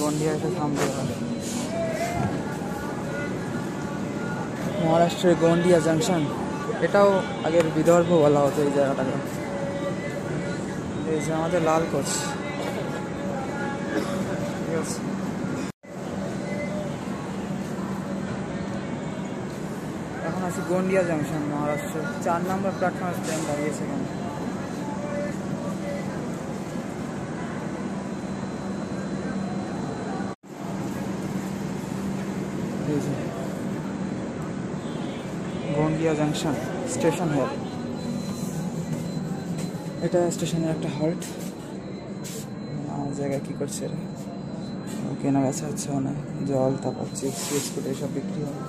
গন্ডিয়া এসে থামবে এবার। মহারাষ্ট্রের গন্ডিয়া জাংশন, এটাও আগের বিদর্ভ বলা হতো এই জায়গাটাকে। এই যে আমাদের লাল কোচ, ঠিক আছে। এখন আছি গন্ডিয়া জাংশন, মহারাষ্ট্র 4 নম্বর প্ল্যাটফর্মে ট্রেন দাঁড়িয়েছে এখানে। গন্ডিয়া জাংশন স্টেশন হল, এটা স্টেশনের একটা হল্ট। আমার জায়গায় কী করছে এরা? কেনা বেচা হচ্ছে, মানে জল, তারপর চিপস বিস্কুট এইসব বিক্রি হয়।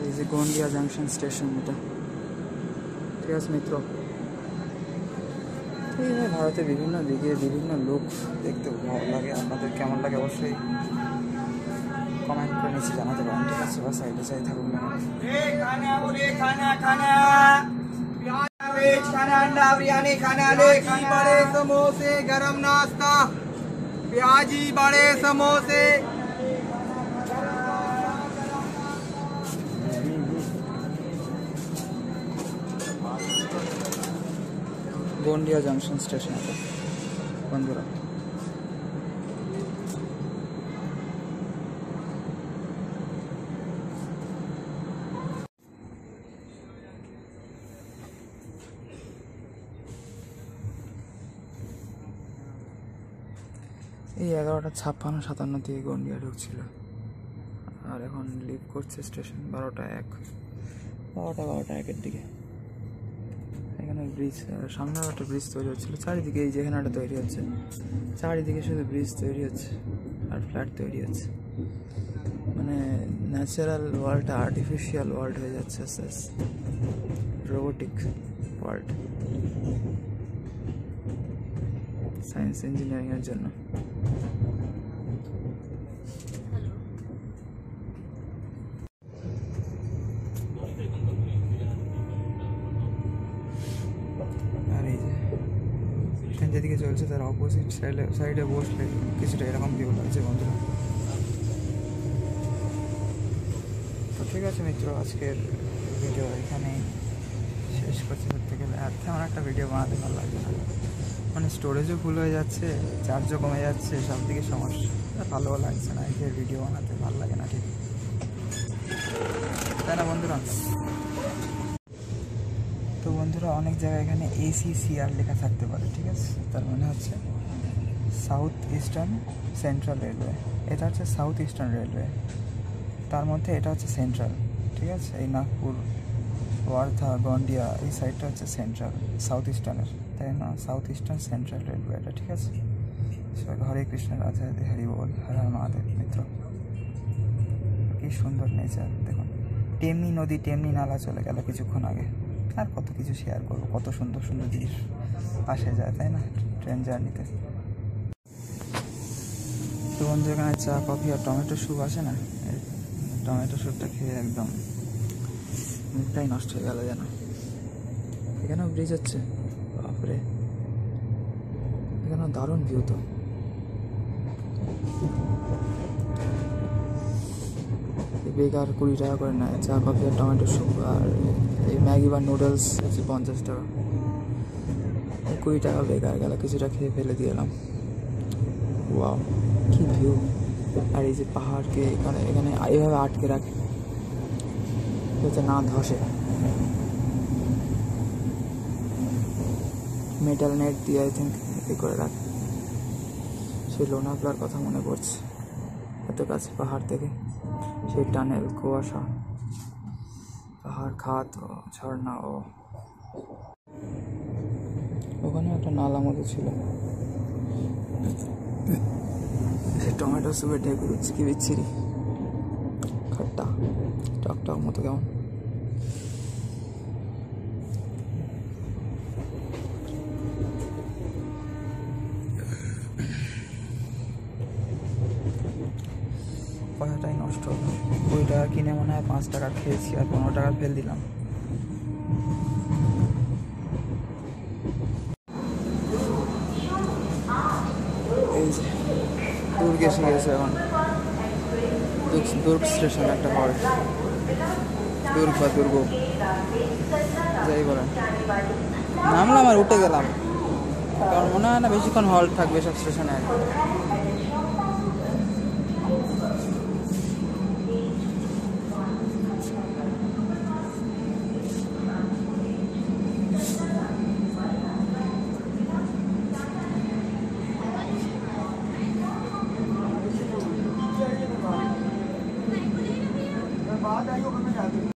এই যে গন্ডিয়া জাংশন স্টেশন, এটা ঠিক আছে মিত্র। এইভাবে ভারতে বিভিন্ন দিকে বিভিন্ন লোক দেখতে ভালো লাগে। আপনাদের কেমন লাগে অবশ্যই কমেন্ট করে নিচে জানাতে পারেন, ঠিক আছে। বা সাইডে চাই থাকুন না। बड़े समोसे, गरम नाश्ता, प्याजी बड़े समोसे। গন্ডিয়া জাংশন স্টেশন বন্ধুরা। এই 11:56-57 থেকে গন্ডিয়া ঢুকছিল, আর এখন লিভ করছে স্টেশন 12:01 দিকে। এখানে ব্রিজ, সামনে একটা ব্রিজ তৈরি হচ্ছিলো চারিদিকে। এই যেখানে একটা তৈরি হচ্ছে, চারিদিকে শুধু ব্রিজ তৈরি হচ্ছে আর ফ্ল্যাট তৈরি হচ্ছে। মানে ন্যাচারাল ওয়ার্ল্ডটা আর্টিফিশিয়াল ওয়ার্ল্ড হয়ে যাচ্ছে আস্তে আস্তে, রোবোটিক ওয়ার্ল্ড সায়েন্স ইঞ্জিনিয়ারিংয়ের জন্য। আর এই যে ট্রেন যেদিকে চলছে তার অপোজিট সাইডে বসলে কিছুটা এরকম ভিউ লাগছে বন্ধুরা। তো ঠিক আছে মিত্র, আজকের ভিডিও এখানেই শেষ করছি। ধরতে গেলে আর তেমন একটা ভিডিও বানাতে ভালো লাগবে না, মানে স্টোরেজও ফুল হয়ে যাচ্ছে, চার্জও কমে যাচ্ছে, সব দিকে সমস্যা। ভালোও লাগছে না, এই ভিডিও বানাতে ভালো লাগে না, ঠিক তাই না বন্ধুরা? তো বন্ধুরা, অনেক জায়গায় এখানে ACCR লেখা থাকতে পারে, ঠিক আছে। তার মানে হচ্ছে সাউথ ইস্টার্ন সেন্ট্রাল রেলওয়ে। এটা হচ্ছে সাউথ ইস্টার্ন রেলওয়ে, তার মধ্যে এটা হচ্ছে সেন্ট্রাল, ঠিক আছে। এই নাগপুর, ওয়ার্ধা, গন্ডিয়া এই সাইডটা হচ্ছে সেন্ট্রাল, সাউথ ইস্টার্নের, তাই না? সাউথ ইস্টার্ন সেন্ট্রাল রেলওয়ে এটা, ঠিক আছে। হরে কৃষ্ণ, রাধে রাধে, হরি বল, হর হর মহাদেব। মিত্র, কি সুন্দর নেচার দেখুন। টেমনি নদী, টেমনি নালা চলে গেল কিছুক্ষণ আগে। আর কত কিছু শেয়ার করবো, কত সুন্দর সুন্দর জিনিস আসে যায়, তাই না, ট্রেন জার্নিতে। তো বন্ধু, এখানে চা, কফি আর টমেটো স্যুপ আসে না, টমেটো স্যুপটা খেয়ে একদম মুখটাই নষ্ট হয়ে গেল যেন। এখানেও ব্রিজ হচ্ছে, বাপরে, এখানেও দারুণ ভিউ। তো বেকার 20 টাকা করে নেয় চা, কফি আর টমেটো স্যুপ। আর এই ম্যাগি বা নুডলস হচ্ছে 50 টাকা। 20 টাকা বেকার গেল, কিছুটা খেয়ে ফেলে দিয়ে এলাম। ওয়াও, কি ভিউ! আর এই যে পাহাড়কে এখানে এইভাবে আটকে রাখে যাতে না ধসে, মেটাল নেট দিয়ে আই থিঙ্ক এ করে রাখে। সেই লোনাভলার কথা মনে পড়ছে, এত কাছে পাহাড় থেকে, সেই টানেল, কুয়াশা, পাহাড়, খাত ও ঝর্ণা। ও ওখানে একটা নালা মতো ছিল, টমেটো সুপে ঢেকে দিচ্ছি, কি বিচ্ছিরি, খট্টা টক মতো কেমন। পয়সাটাই নষ্ট হলো। 20 টাকা কিনে মনে হয় 5 টাকা খেয়েছি আর 15 টাকা ফেল দিলাম। এই যে দুর্গ এসে গেছে এখন। দুর্গ স্টেশন একটা হল্ট, দুর্গ বা দুর্গ যাই বলেন। নামলাম আর উঠে গেলাম, কারণ মনে হয় না বেশিক্ষণ হল্ট থাকবে সব স্টেশনে আর কি।